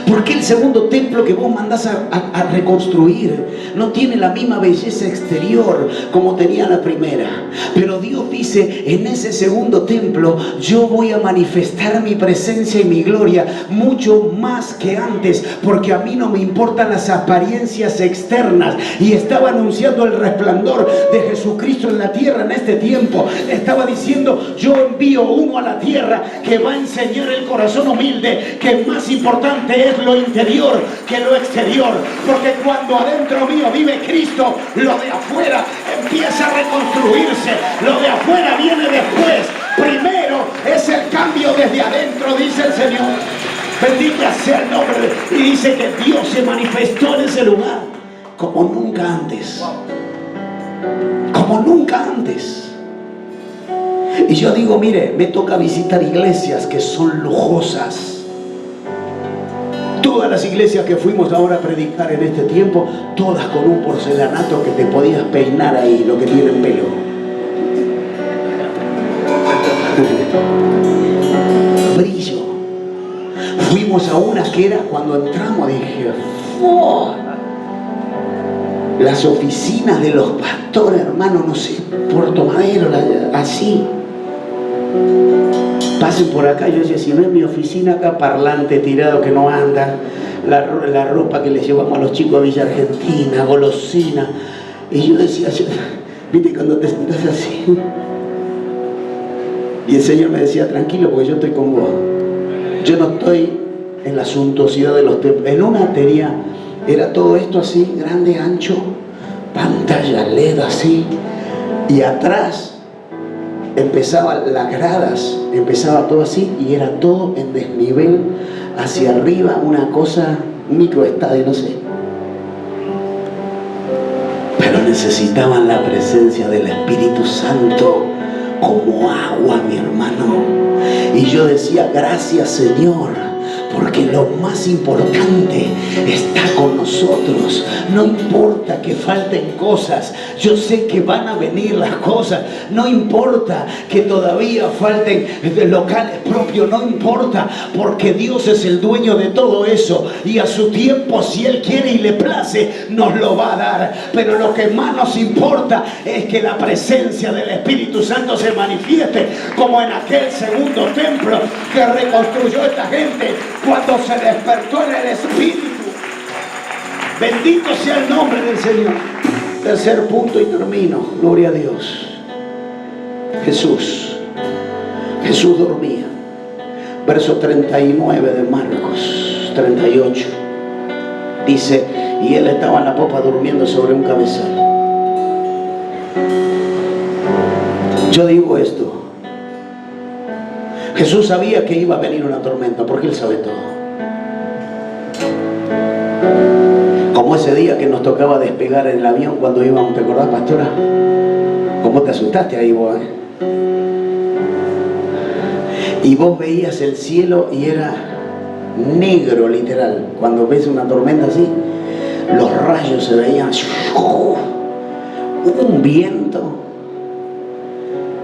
¿Por qué el segundo templo que vos mandás a reconstruir no tiene la misma belleza exterior como tenía la primera? Pero Dios dice: en ese segundo templo yo voy a manifestar mi presencia y mi gloria mucho más que antes, porque a mí no me importan las apariencias externas. Y estaba anunciando el resplandor de Jesucristo en la tierra en este tiempo. Estaba diciendo: yo envío uno a la tierra que va a enseñar el corazón humilde, que más importante es lo interior que lo exterior, porque cuando adentro mío vive Cristo, lo de afuera empieza a reconstruirse. Lo de afuera viene después. Primero es el cambio desde adentro, dice el Señor. Bendito sea el nombre. Y dice que Dios se manifestó en ese lugar como nunca antes. Como nunca antes. Y yo digo: mire, me toca visitar iglesias que son lujosas. Todas las iglesias que fuimos ahora a predicar en este tiempo, todas con un porcelanato que te podías peinar ahí, lo que tienen pelo. Brillo. Fuimos a una que era, cuando entramos dije, ¡oh! Las oficinas de los pastores, hermano, no sé, Puerto Madero, así. Pasen por acá, yo decía, si no es mi oficina acá, parlante tirado que no anda, la ropa que les llevamos a los chicos a Villa Argentina, golosina. Y yo decía, viste cuando te sentás así. Y el Señor me decía, tranquilo, porque yo estoy con vos. Yo no estoy en la suntuosidad de los templos. En una tenía, era todo esto así, grande, ancho, pantalla LED así, y atrás empezaban las gradas, empezaba todo así, y era todo en desnivel, hacia arriba, una cosa, un microestadio, no sé. Pero necesitaban la presencia del Espíritu Santo como agua, mi hermano. Y yo decía, gracias, Señor, porque lo más importante está con nosotros. No importa que falten cosas, yo sé que van a venir las cosas. No importa que todavía falten locales propios, no importa, porque Dios es el dueño de todo eso, y a su tiempo, si Él quiere y le place, nos lo va a dar. Pero lo que más nos importa es que la presencia del Espíritu Santo se manifieste, como en aquel segundo templo que reconstruyó esta gente cuando se despertó en el Espíritu. Bendito sea el nombre del Señor. Tercer punto y termino. Gloria a Dios. Jesús dormía. Verso 39 de Marcos 38. Dice, y él estaba en la popa durmiendo sobre un cabezal. Yo digo esto. Jesús sabía que iba a venir una tormenta, porque Él sabe todo. Como ese día que nos tocaba despegar en el avión cuando íbamos, ¿te acordás, pastora? ¿Cómo te asustaste ahí vos? Y vos veías el cielo y era negro, literal. Cuando ves una tormenta así, los rayos se veían. Hubo un viento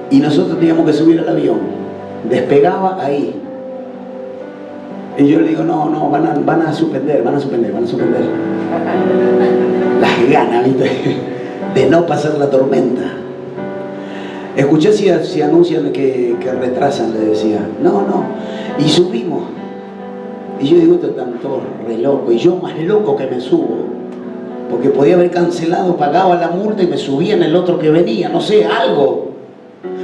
y nosotros teníamos que subir al avión. Despegaba ahí. Y yo le digo, no, van a suspender. Las ganas, ¿viste? De no pasar la tormenta. Escuché si anuncian que retrasan, le decía. No. Y subimos. Y yo digo, esto están todos re loco. Y yo más loco que me subo. Porque podía haber cancelado, pagaba la multa y me subía en el otro que venía. No sé, algo.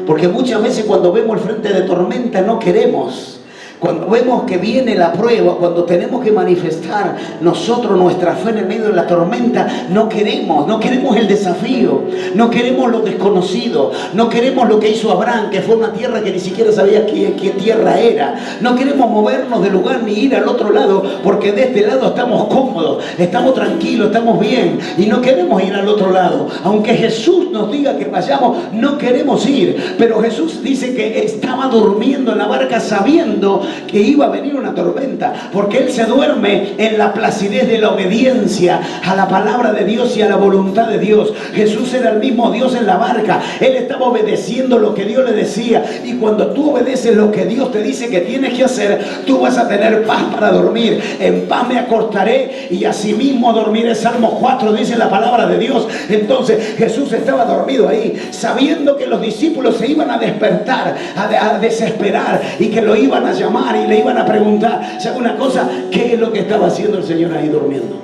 Porque muchas veces cuando vemos el frente de tormenta no queremos. Cuando vemos que viene la prueba, cuando tenemos que manifestar nosotros nuestra fe en el medio de la tormenta, no queremos el desafío, no queremos lo desconocido, no queremos lo que hizo Abraham, que fue una tierra que ni siquiera sabía qué tierra era. No queremos movernos del lugar ni ir al otro lado, porque de este lado estamos cómodos, estamos tranquilos, estamos bien, y no queremos ir al otro lado. Aunque Jesús nos diga que vayamos, no queremos ir. Pero Jesús dice que estaba durmiendo en la barca sabiendo que iba a venir una tormenta, porque Él se duerme en la placidez de la obediencia a la palabra de Dios y a la voluntad de Dios. Jesús era el mismo Dios en la barca. Él estaba obedeciendo lo que Dios le decía, y cuando tú obedeces lo que Dios te dice que tienes que hacer, tú vas a tener paz para dormir. En paz me acostaré y asimismo dormiré. Salmo 4 dice la palabra de Dios. Entonces Jesús estaba dormido ahí, sabiendo que los discípulos se iban a despertar, a desesperar, y que lo iban a llamar y le iban a preguntar. ¿Sabe una cosa? ¿Qué es lo que estaba haciendo el Señor ahí durmiendo?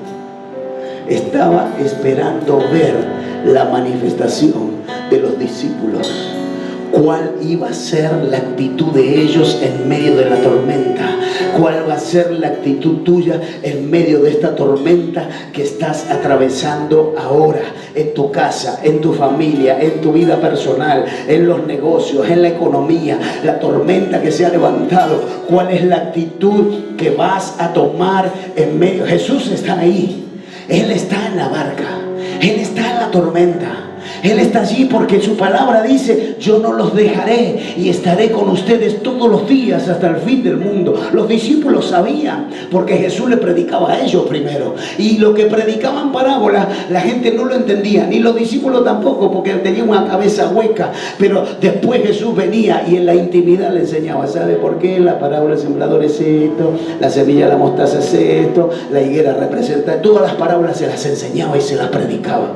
Estaba esperando ver la manifestación de los discípulos. ¿Cuál iba a ser la actitud de ellos en medio de la tormenta? ¿Cuál va a ser la actitud tuya en medio de esta tormenta que estás atravesando ahora? En tu casa, en tu familia, en tu vida personal, en los negocios, en la economía, la tormenta que se ha levantado. ¿Cuál es la actitud que vas a tomar en medio? Jesús está ahí. Él está en la barca. Él está en la tormenta. Él está allí porque su palabra dice: yo no los dejaré y estaré con ustedes todos los días hasta el fin del mundo. Los discípulos sabían, porque Jesús le predicaba a ellos primero, y lo que predicaban parábolas la gente no lo entendía, ni los discípulos tampoco, porque tenían una cabeza hueca. Pero después Jesús venía y en la intimidad le enseñaba. ¿Sabe por qué? La parábola del sembrador es esto, la semilla de la mostaza es esto, la higuera representa. Todas las parábolas se las enseñaba y se las predicaba.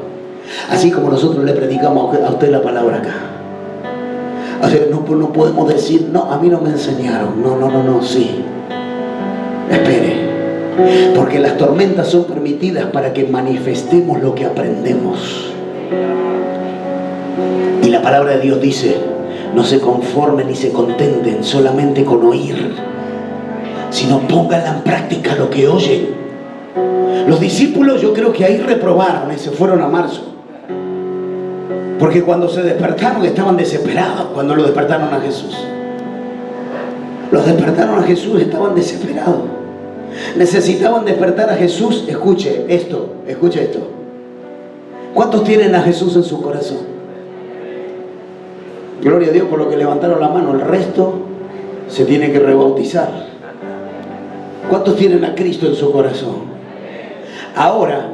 Así como nosotros le predicamos a usted la palabra acá. O sea, no podemos decir: no, a mí no me enseñaron. No, sí. Espere. Porque las tormentas son permitidas para que manifestemos lo que aprendemos. Y la palabra de Dios dice: no se conformen ni se contenten solamente con oír, sino pónganla en práctica lo que oyen. Los discípulos, yo creo que ahí reprobaron y se fueron a marzo. Porque cuando se despertaron estaban desesperados. Cuando lo despertaron a Jesús, los despertaron a Jesús, estaban desesperados. Necesitaban despertar a Jesús. Escuche esto. ¿Cuántos tienen a Jesús en su corazón? Gloria a Dios por lo que levantaron la mano. El resto se tiene que rebautizar. ¿Cuántos tienen a Cristo en su corazón? Ahora,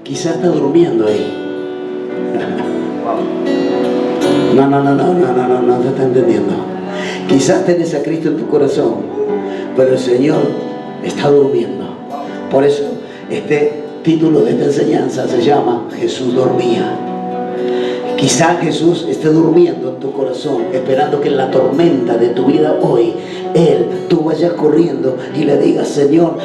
quizás está durmiendo ahí. No te está entendiendo. Quizás tenés a Cristo en tu corazón, pero el Señor está durmiendo. Por eso este título de esta enseñanza se llama: Jesús dormía. Quizás Jesús esté durmiendo en tu corazón, esperando que en la tormenta de tu vida hoy, tú vayas corriendo y le digas: Señor,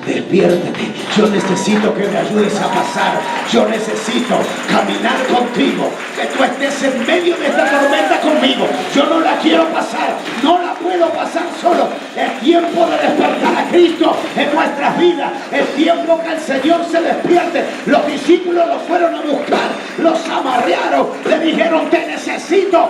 despiértate. Yo necesito que me ayudes a pasar. Yo necesito caminar contigo. Que tú estés en medio de esta tormenta conmigo. Yo no la quiero pasar. No la puedo pasar solo. Es tiempo de despertar a Cristo en nuestras vidas. Es tiempo que el Señor se despierte. Los discípulos lo fueron a buscar. Los amarrearon. Le dijeron: te necesito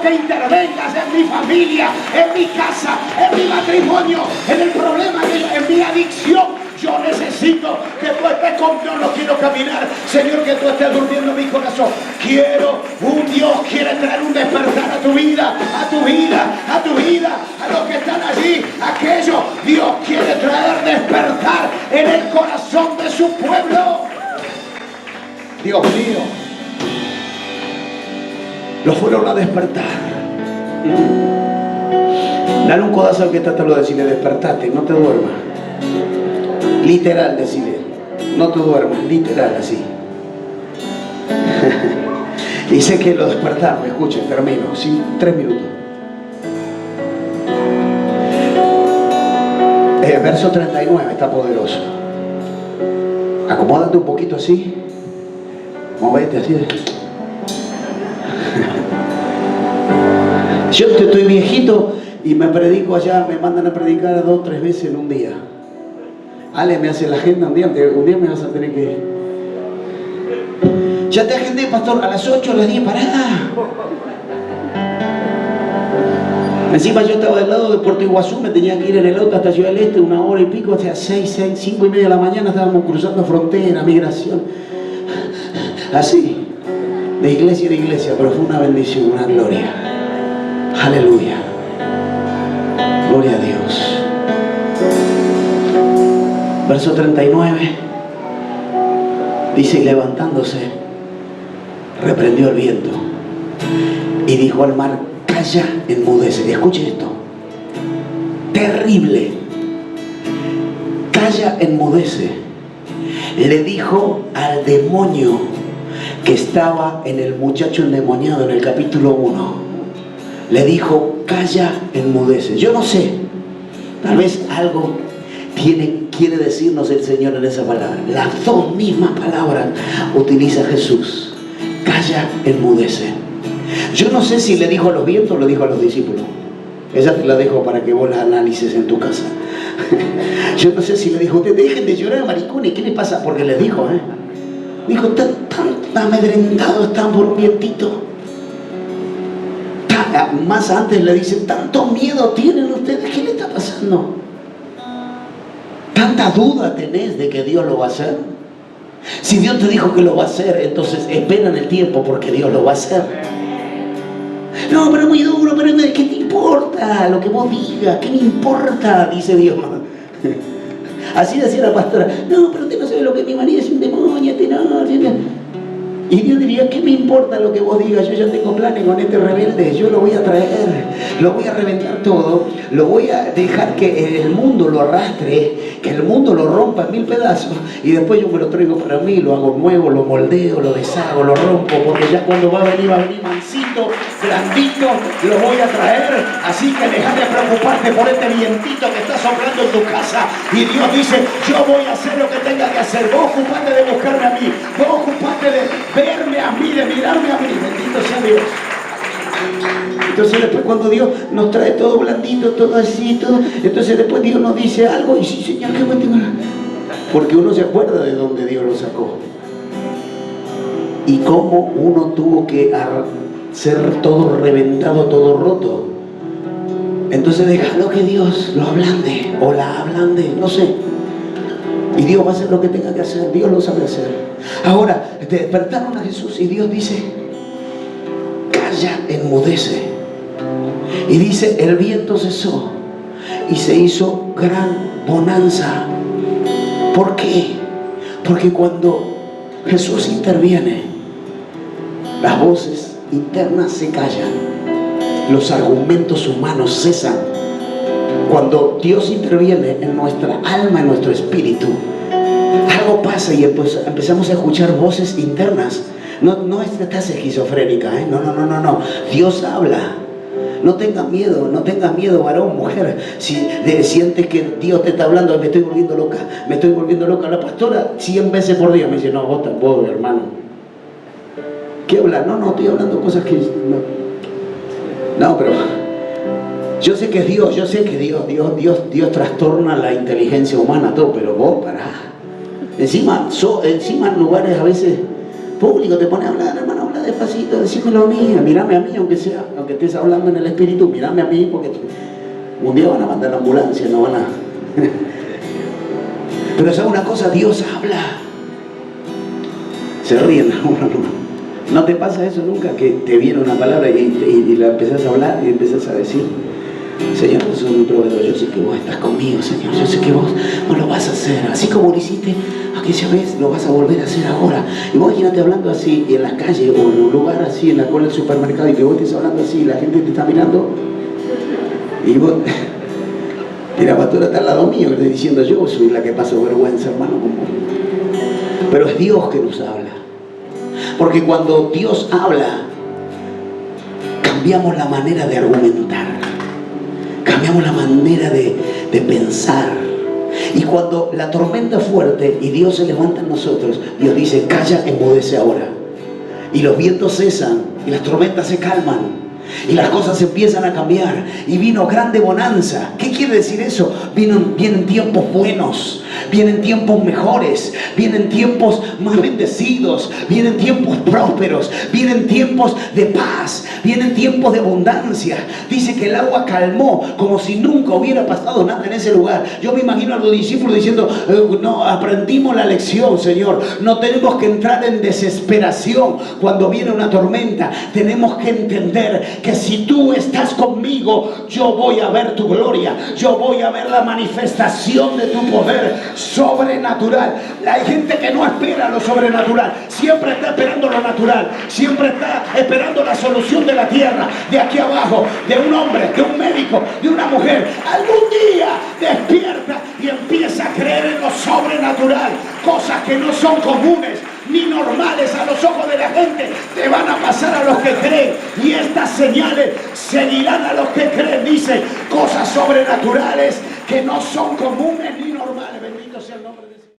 que intervengas en mi familia, en mi casa, en mi matrimonio, en el problema, en mi adicción. Yo necesito que tú estés conmigo. No quiero caminar, Señor, que tú estés durmiendo en mi corazón. Dios quiere traer un despertar a tu vida, a los que están allí, aquellos. Dios quiere traer despertar en el corazón de su pueblo. Dios mío, lo fueron a despertar. Dale un codazo al que está a lo de decirle: despertate, no te duermas. Literal, decirle: no te duermas, literal, así. Dice que lo despertaron. Escuchen, termino, 3 minutos. Verso 39 está poderoso. Acomódate un poquito así. Movete así. Yo estoy viejito y me predico allá, me mandan a predicar 2 o 3 veces en un día. Ale me hace la agenda un día me vas a tener que... Ya te agendé, pastor, a las 8, a las 10, pará. Encima yo estaba del lado de Puerto Iguazú, me tenía que ir en el auto hasta Ciudad del Este, 1 hora y pico, hasta 5 y media de la mañana estábamos cruzando frontera, migración. Así, de iglesia en iglesia, pero fue una bendición, una gloria. Aleluya. Gloria a Dios. Verso 39 dice: y levantándose, reprendió el viento y dijo al mar: calla, enmudece. Escuche esto, terrible. Calla, enmudece. Le dijo al demonio que estaba en el muchacho endemoniado en el capítulo 1. Le dijo: calla, enmudece. Yo no sé, tal vez algo quiere decirnos el Señor en esa palabra. Las 2 mismas palabras utiliza Jesús: calla, enmudece. Yo no sé si le dijo a los vientos o le dijo a los discípulos. Esa te la dejo para que vos la analices en tu casa. Yo no sé si le dijo: ustedes dejen de llorar, maricones, ¿qué les pasa? Porque les dijo, dijo: tan amedrentados están por un vientito. Más antes le dicen: tanto miedo tienen ustedes, ¿qué le está pasando? ¿Tanta duda tenés de que Dios lo va a hacer? Si Dios te dijo que lo va a hacer, entonces espera en el tiempo porque Dios lo va a hacer. No, pero es muy duro, pero ¿qué te importa lo que vos digas? ¿Qué me importa? Dice Dios. Así decía la pastora. No, pero usted no sabe lo que mi marido es un demonio. Y Dios diría, ¿qué me importa lo que vos digas? Yo ya tengo planes con este rebelde. Yo lo voy a traer, lo voy a reventar todo, lo voy a dejar que el mundo lo arrastre, que el mundo lo rompa en 1000 pedazos, y después yo me lo traigo para mí, lo hago nuevo, lo moldeo, lo deshago, lo rompo, porque ya cuando va a venir mansito, blandito, lo voy a traer. Así que deja de preocuparte por este vientito que está soplando en tu casa. Y Dios dice, yo voy a hacer lo que tenga que hacer. Vos ocupate de buscarme a mí, vos ocupate de verme a mí, de mirarme a mí. Bendito sea Dios. Entonces después cuando Dios nos trae todo blandito, todo así, todo, entonces después Dios nos dice algo y sí, Señor, qué bueno. Porque uno se acuerda de dónde Dios lo sacó y cómo uno tuvo que ser todo reventado, todo roto. Entonces déjalo que Dios lo ablande o la ablande, no sé. Y Dios va a hacer lo que tenga que hacer. Dios lo sabe hacer. Ahora, despertaron a Jesús y Dios dice, calla, enmudece. Y dice, el viento cesó y se hizo gran bonanza. ¿Por qué? Porque cuando Jesús interviene, las voces internas se callan, los argumentos humanos cesan. Cuando Dios interviene en nuestra alma, en nuestro espíritu, algo pasa y empezamos a escuchar voces internas. No estás esquizofrénica, ¿eh? No. Dios habla. No tengas miedo, varón, mujer. Si sientes que Dios te está hablando, me estoy volviendo loca. La pastora 100 veces por día me dice, no, vos tampoco, hermano. ¿Qué habla? No, estoy hablando cosas que... No, pero... Yo sé que es Dios, Dios trastorna la inteligencia humana, todo, pero vos pará. Encima en lugares a veces públicos te pone a hablar, hermano, habla despacito, decímelo a mí, mírame a mí, aunque estés hablando en el espíritu, mírame a mí, porque un día van a mandar la ambulancia, no van a... Pero ¿sabes una cosa? Dios habla. Se ríen, ¿no te pasa eso nunca? Que te viene una palabra y la empezás a hablar y empezás a decir, Señor, vos sos mi proveedor, yo sé que vos estás conmigo, Señor, yo sé que vos no lo vas a hacer, así como lo hiciste aquella vez, lo vas a volver a hacer ahora. Y vos imagínate hablando así en la calle o en un lugar así, en la cola del supermercado, y que vos estés hablando así y la gente te está mirando y vos, y la pastora está al lado mío, le estoy diciendo, yo soy la que paso vergüenza, hermano, pero es Dios que nos habla. Porque cuando Dios habla, cambiamos la manera de argumentar, cambiamos la manera de pensar. Y cuando la tormenta es fuerte y Dios se levanta en nosotros, Dios dice, calla, enmudece ahora. Y los vientos cesan y las tormentas se calman y las cosas empiezan a cambiar y vino grande bonanza. ¿Qué quiere decir eso? Vienen tiempos buenos, vienen tiempos mejores, vienen tiempos más bendecidos, vienen tiempos prósperos, vienen tiempos de paz, vienen tiempos de abundancia. Dice que el agua calmó como si nunca hubiera pasado nada en ese lugar. Yo me imagino a los discípulos diciendo, no, aprendimos la lección, Señor, no tenemos que entrar en desesperación cuando viene una tormenta. Tenemos que entender que si tú estás conmigo, yo voy a ver tu gloria, yo voy a ver la manifestación de tu poder sobrenatural. Hay gente que no espera lo sobrenatural, siempre está esperando lo natural, siempre está esperando la solución de la tierra, de aquí abajo, de un hombre, de un médico, de una mujer. Algún día despierta y empieza a creer en lo sobrenatural, cosas que no son comunes ni normales a los ojos de la gente, te van a pasar a los que creen, y estas señales seguirán a los que creen. Dice, cosas sobrenaturales que no son comunes ni normales.